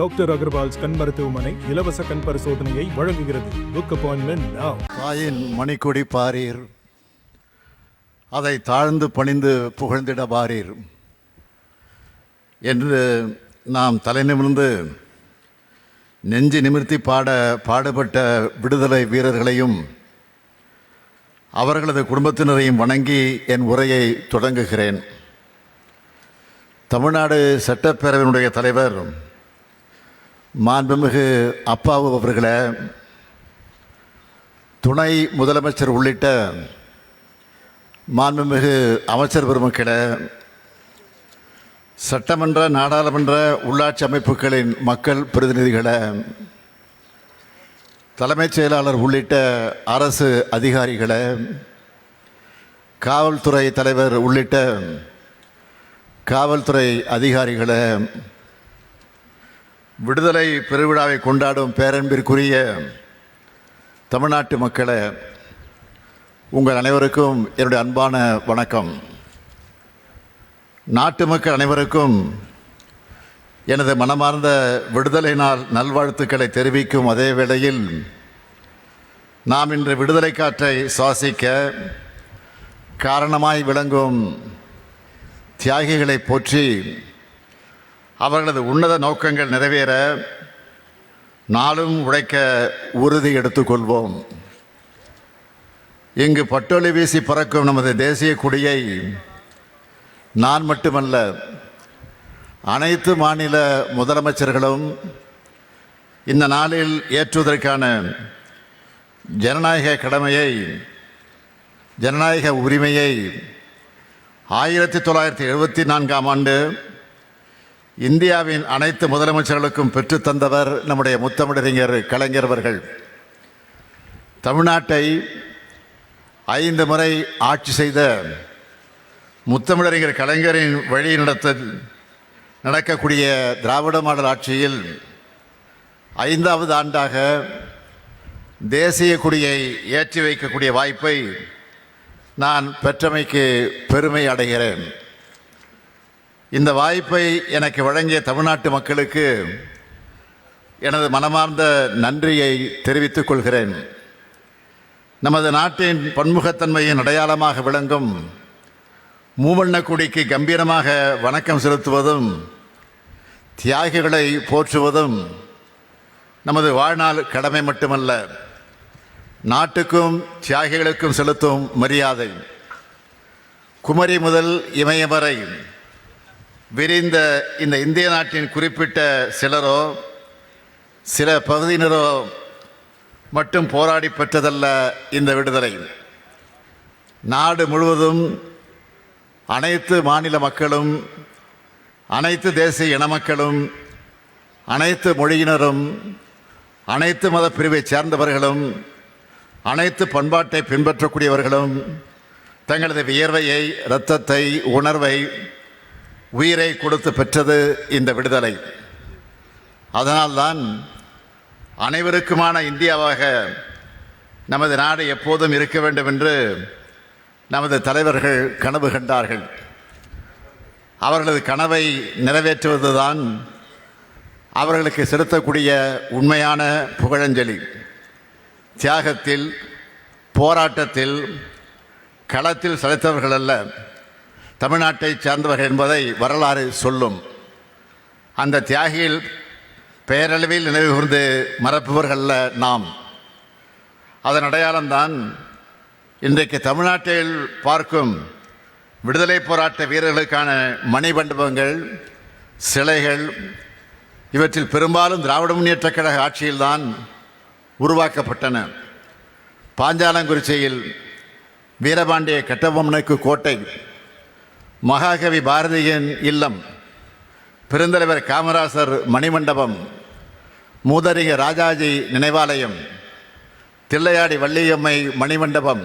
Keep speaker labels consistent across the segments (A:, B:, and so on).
A: Doctor Agarwal's கண் மருத்துவமனை இலவச கண் பரிசோதனையை வழங்குகிறது. புக் அப்பாயின்மெண்ட் நவ.
B: தாயின் மணிக்கொடி பாரீர், அதை தாழ்ந்து பணிந்து புகழ்ந்திட பாரீர் என்று நாம் தலை நிமிர்ந்து நெஞ்சு நிமிர்த்தி பாடுபட்ட விடுதலை வீரர்களையும் அவர்களது குடும்பத்தினரையும் வணங்கி என் உரையை தொடங்குகிறேன். தமிழ்நாடு சட்டப்பேரவையினுடைய தலைவர் மாண்புமிகு அப்பாவு அவர்களே, துணை முதலமைச்சர் உள்ளிட்ட மாண்புமிகு அமைச்சர் பெருமக்களே, சட்டமன்ற நாடாளுமன்ற உள்ளாட்சி அமைப்புகளின் மக்கள் பிரதிநிதிகளே, தலைமைச் செயலாளர் உள்ளிட்ட அரசு அதிகாரிகளே, காவல்துறை தலைவர் உள்ளிட்ட காவல்துறை அதிகாரிகளே, விடுதலை பெருவிழாவை கொண்டாடும் பேரன்பிற்குரிய தமிழ்நாட்டு மக்களே, உங்கள் அனைவருக்கும் என்னுடைய அன்பான வணக்கம். நாட்டு மக்கள் அனைவருக்கும் எனது மனமார்ந்த விடுதலை நாள் நல்வாழ்த்துக்களை தெரிவிக்கும் அதே வேளையில், நாம் இன்று விடுதலை காற்றை சுவாசிக்க காரணமாய் விளங்கும் தியாகிகளை போற்றி அவர்களது உன்னத நோக்கங்கள் நிறைவேற நாளும் உழைக்க உறுதி எடுத்துக்கொள்வோம். இங்கு பட்டொலி வீசி பறக்கும் நமது தேசிய கொடியை நான் மட்டுமல்ல, அனைத்து மாநில முதலமைச்சர்களும் இந்த நாளில் ஏற்றுவதற்கான ஜனநாயக கடமையை, ஜனநாயக உரிமையை 1974ஆம் ஆண்டு இந்தியாவின் அனைத்து முதலமைச்சர்களுக்கும் பெற்றுத்தந்தவர் நம்முடைய முத்தமிழறிஞர் கலைஞர் அவர்கள். தமிழ்நாட்டை 5 முறை ஆட்சி செய்த முத்தமிழறிஞர் கலைஞரின் வழி நடக்கக்கூடிய திராவிட மாடல் ஆட்சியில் 5வது ஆண்டாக தேசிய கொடியை ஏற்றி வைக்கக்கூடிய வாய்ப்பை நான் பெற்றமைக்கு பெருமை அடைகிறேன். இந்த வாய்ப்பை எனக்கு வழங்கிய தமிழ்நாட்டு மக்களுக்கு எனது மனமார்ந்த நன்றியை தெரிவித்துக் கொள்கிறேன். நமது நாட்டின் பன்முகத்தன்மையின் அடையாளமாக விளங்கும் மூவண்ண கொடிக்கு கம்பீரமாக வணக்கம் செலுத்துவதும் தியாகிகளை போற்றுவதும் நமது வாழ்நாள் கடமை மட்டுமல்ல, நாட்டுக்கும் தியாகிகளுக்கும் செலுத்தும் மரியாதை. குமரி முதல் இமயம் வரை விரிந்த இந்த இந்திய நாட்டின் குறிப்பிட்ட சிலரோ சில பகுதியினரோ மட்டும் போராடி பெற்றதல்ல இந்த விடுதலை. நாடு முழுவதும் அனைத்து மாநில மக்களும், அனைத்து தேசிய இன மக்களும், அனைத்து மொழியினரும், அனைத்து மத பிரிவைச் சேர்ந்தவர்களும், அனைத்து பண்பாட்டை பின்பற்றக்கூடியவர்களும் தங்களது வியர்வையை, இரத்தத்தை, உணர்வை, உயிரை கொடுத்து பெற்றது இந்த விடுதலை. அதனால்தான் அனைவருக்குமான இந்தியாவாக நமது நாடு எப்போதும் இருக்க வேண்டும் என்று நமது தலைவர்கள் கனவு கண்டார்கள். அவர்களது கனவை நிறைவேற்றுவதுதான் அவர்களுக்கு செலுத்தக்கூடிய உண்மையான புகழஞ்சலி. தியாகத்தில், போராட்டத்தில், களத்தில் சளைத்தவர்கள் அல்ல, தமிழ்நாட்டை சார்ந்தவர்கள் என்பதை வரலாறு சொல்லும். அந்த தியாகிகள் பெயரளவில் நினைவு கூர்ந்து மறப்பவர்கள்ல நாம். அதன் அடையாளம்தான் இன்றைக்கு தமிழ்நாட்டில் பார்க்கும் விடுதலை போராட்ட வீரர்களுக்கான மணிமண்டபங்கள், சிலைகள். இவற்றில் பெரும்பாலும் திராவிட முன்னேற்றக் கழக ஆட்சியில்தான் உருவாக்கப்பட்டன. பாஞ்சாலங்குறிச்சியில் வீரபாண்டிய கட்டபொம்மனுக்கு கோட்டை, மகாகவி பாரதியின் இல்லம், பெருந்தலைவர் காமராசர் மணிமண்டபம், மூதறிஞர் ராஜாஜி நினைவாலயம், தில்லையாடி வள்ளியம்மை மணிமண்டபம்,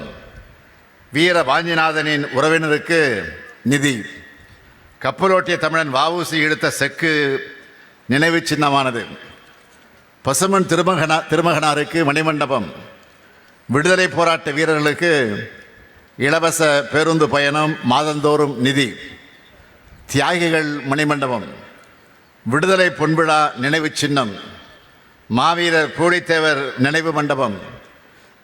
B: வீர வாஞ்சிநாதனின் உறவினருக்கு நிதி, கப்பலோட்டிய தமிழன் வ.உ.சி. இழுத்த செக்கு நினைவு சின்னமானது, பசுமன் திருமகனாருக்கு மணிமண்டபம், விடுதலை போராட்ட வீரர்களுக்கு இலவச பேருந்து பயணம் மாதந்தோறும் நிதி, தியாகிகள் மணிமண்டபம், விடுதலை பொன்விழா நினைவு சின்னம், மாவீரர் பூலித்தேவர் நினைவு மண்டபம்,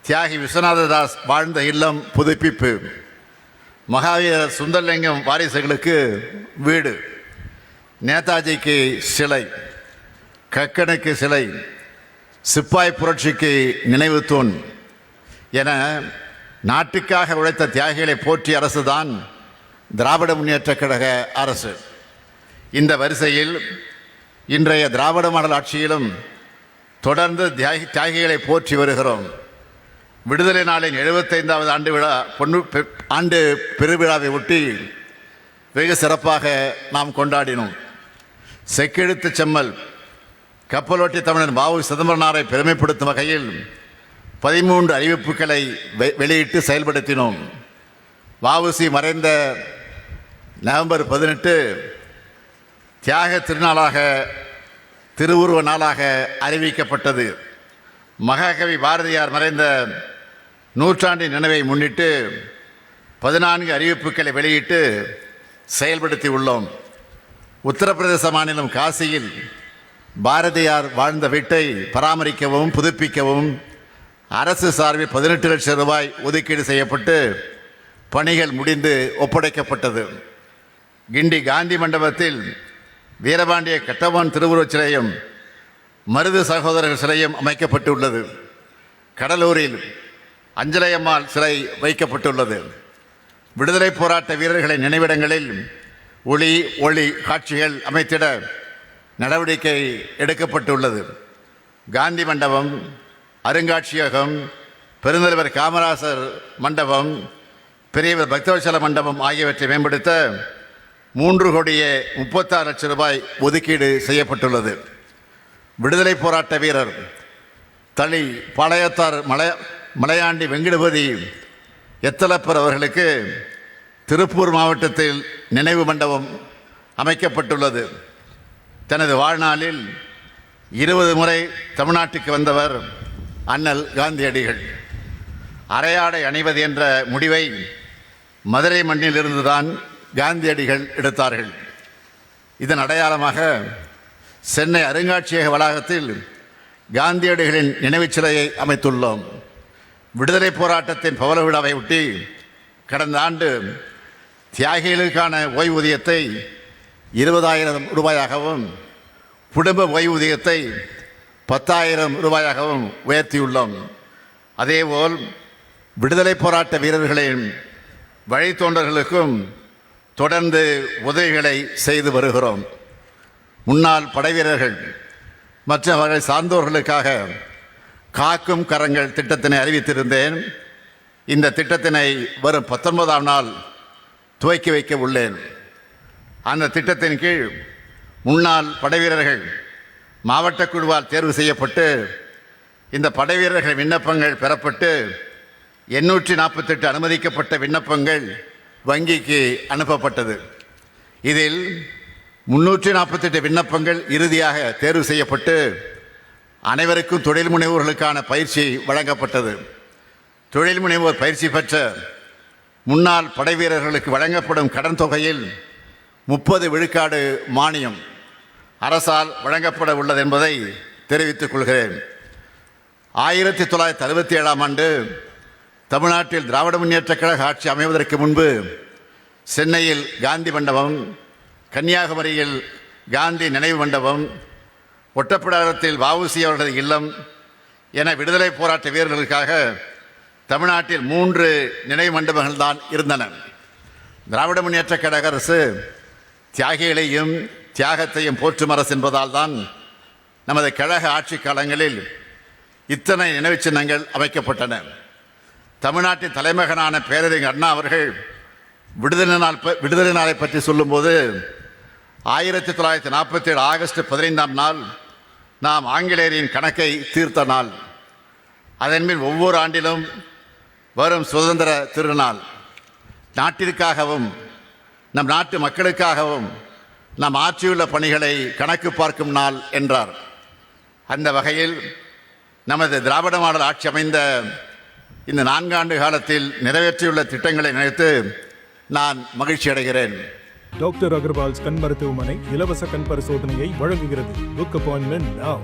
B: தியாகி விஸ்வநாததாஸ் வாழ்ந்த இல்லம் புதுப்பிப்பு, மகாவீரர் சுந்தரலிங்கம் வாரிசுகளுக்கு வீடு, நேதாஜிக்கு சிலை, கக்கனுக்கு சிலை, சிப்பாய் புரட்சிக்கு நினைவு தூண் என நாட்டுக்காக உழைத்த தியாகிகளை போற்றிய அரசுதான் திராவிட முன்னேற்றக் கழக அரசு. இந்த வரிசையில் இன்றைய திராவிட மாடல் ஆட்சியிலும் தொடர்ந்து தியாகிகளை போற்றி வருகிறோம். விடுதலை நாளின் 75வது ஆண்டு பெருவிழாவை ஒட்டி வெகு சிறப்பாக நாம் கொண்டாடினோம். செக்கெழுத்து செம்மல் கப்பலோட்டி தமிழன் வ.உ. சிதம்பரனாரை பெருமைப்படுத்தும் வகையில் 13 அறிவிப்புகளை வெளியிட்டு செயல்படுத்தினோம். வ.உ.சி. மறைந்த நவம்பர் 18 தியாக திருநாளாக, திருவுருவ நாளாக அறிவிக்கப்பட்டது. மகாகவி பாரதியார் மறைந்த நூற்றாண்டின் நினைவை முன்னிட்டு 14 அறிவிப்புகளை வெளியிட்டு செயல்படுத்தி உள்ளோம். உத்தரப்பிரதேச மாநிலம் காசியில் பாரதியார் வாழ்ந்த வீட்டை பராமரிக்கவும் புதுப்பிக்கவும் அரசு சார்பில் 18 லட்சம் ரூபாய் ஒதுக்கீடு செய்யப்பட்டு பணிகள் முடிந்து ஒப்படைக்கப்பட்டது. கிண்டி காந்தி மண்டபத்தில் வீரபாண்டிய கட்டபொம்மன் திருவுருவச் சிலையும் மருது சகோதரர்கள் சிலையும் அமைக்கப்பட்டுள்ளது. கடலூரில் அஞ்சலையம்மாள் சிலை வைக்கப்பட்டுள்ளது. விடுதலை போராட்ட வீரர்களின் நினைவிடங்களில் ஒளி காட்சிகள் அமைத்திட நடவடிக்கை எடுக்கப்பட்டுள்ளது. காந்தி மண்டபம், அருங்காட்சியகம், பெருந்தலைவர் காமராசர் மண்டபம், பெரியவர் பக்தவச்சல மண்டபம் ஆகியவற்றை மேம்படுத்த 3,36 லட்சம் ரூபாய் ஒதுக்கீடு செய்யப்பட்டுள்ளது. விடுதலை போராட்ட வீரர் தளி பாளையத்தார் மலையாண்டி வெங்கடபதி எத்தலப்பர் அவர்களுக்கு திருப்பூர் மாவட்டத்தில் நினைவு மண்டபம் அமைக்கப்பட்டுள்ளது. தனது வாழ்நாளில் 20 முறை தமிழ்நாட்டுக்கு வந்தவர் அண்ணல் காந்தியடிகள். அரையாடை அணிவது என்ற முடிவை மதுரை மண்ணிலிருந்துதான் காந்தியடிகள் எடுத்தார்கள். இதன் அடையாளமாக சென்னை அருங்காட்சியக வளாகத்தில் காந்தியடிகளின் நினைவுச் சிலையை அமைத்துள்ளோம். விடுதலை போராட்டத்தின் பவள விழாவை ஒட்டி கடந்த ஆண்டு தியாகிகளுக்கான ஓய்வூதியத்தை 20,000 ரூபாயாகவும் குடும்ப ஓய்வூதியத்தை 10,000 ரூபாயாகவும் உயர்த்தியுள்ளோம். அதேபோல் விடுதலை போராட்ட வீரர்களின் வழித்தோன்றர்களுக்கும் தொடர்ந்து உதவிகளை செய்து வருகிறோம். முன்னாள் படைவீரர்கள் மற்றும் அவர்கள் சார்ந்தோர்களுக்காக காக்கும் கரங்கள் திட்டத்தினை அறிவித்திருந்தேன். இந்த திட்டத்தினை வரும் 19ஆம் நாள் துவக்கி வைக்க உள்ளேன். அந்த திட்டத்தின் கீழ் முன்னாள் படைவீரர்கள் மாவட்ட குழுவால் தேர்வு செய்யப்பட்டு இந்த படைவீரர்கள் விண்ணப்பங்கள் பெறப்பட்டு 848 அனுமதிக்கப்பட்ட விண்ணப்பங்கள் வங்கிக்கு அனுப்பப்பட்டது. இதில் 348 விண்ணப்பங்கள் இறுதியாக தேர்வு செய்யப்பட்டு அனைவருக்கும் தொழில் முனைவோர்களுக்கான பயிற்சி வழங்கப்பட்டது. தொழில் முனைவோர் பயிற்சி பெற்ற முன்னாள் படைவீரர்களுக்கு வழங்கப்படும் கடன் தொகையில் 30 விழுக்காடு மானியம் அரசால் வழங்கப்பட உள்ளது என்பதை தெரிவித்துக் கொள்கிறேன். 1967ஆம் ஆண்டு தமிழ்நாட்டில் திராவிட முன்னேற்றக் கழக ஆட்சி அமைவதற்கு முன்பு சென்னையில் காந்தி மண்டபம், கன்னியாகுமரியில் காந்தி நினைவு மண்டபம், ஒட்டப்பிடாரத்தில் வ.உ.சி. அவர்களது இல்லம் என விடுதலை போராட்ட வீரர்களுக்காக தமிழ்நாட்டில் 3 நினைவு மண்டபங்கள் தான் இருந்தன. திராவிட முன்னேற்றக் கழக அரசு தியாகிகளையும் தியாகத்தையும் போற்றும் அரசு என்பதால் தான் நமது கழக ஆட்சி காலங்களில் இத்தனை நினைவு சின்னங்கள் அமைக்கப்பட்டன. தமிழ்நாட்டின் தலைமகனான பேரறிஞர் அண்ணா அவர்கள் விடுதலை நாளை பற்றி சொல்லும்போது 1947 ஆகஸ்ட் 15ஆம் நாள் நாம் ஆங்கிலேயரின் கணக்கை தீர்த்த நாள். அதன்பின் ஒவ்வொரு ஆண்டிலும் வரும் சுதந்திர திருநாள் நாட்டிற்காகவும் நம் நாட்டு மக்களுக்காகவும் நாம் ஆற்றியுள்ள பணிகளை கணக்கு பார்க்கும் நாள் என்றார். அந்த வகையில் நமது திராவிட மாடல் ஆட்சி அமைந்த இந்த 4 ஆண்டு காலத்தில் நிறைவேற்றியுள்ள திட்டங்களை நினைத்து நான் மகிழ்ச்சி அடைகிறேன்.
A: டாக்டர் அகர்வால்ஸ் கண் மருத்துவமனை இலவச கண் பரிசோதனையை வழங்குகிறது. Book appointment now.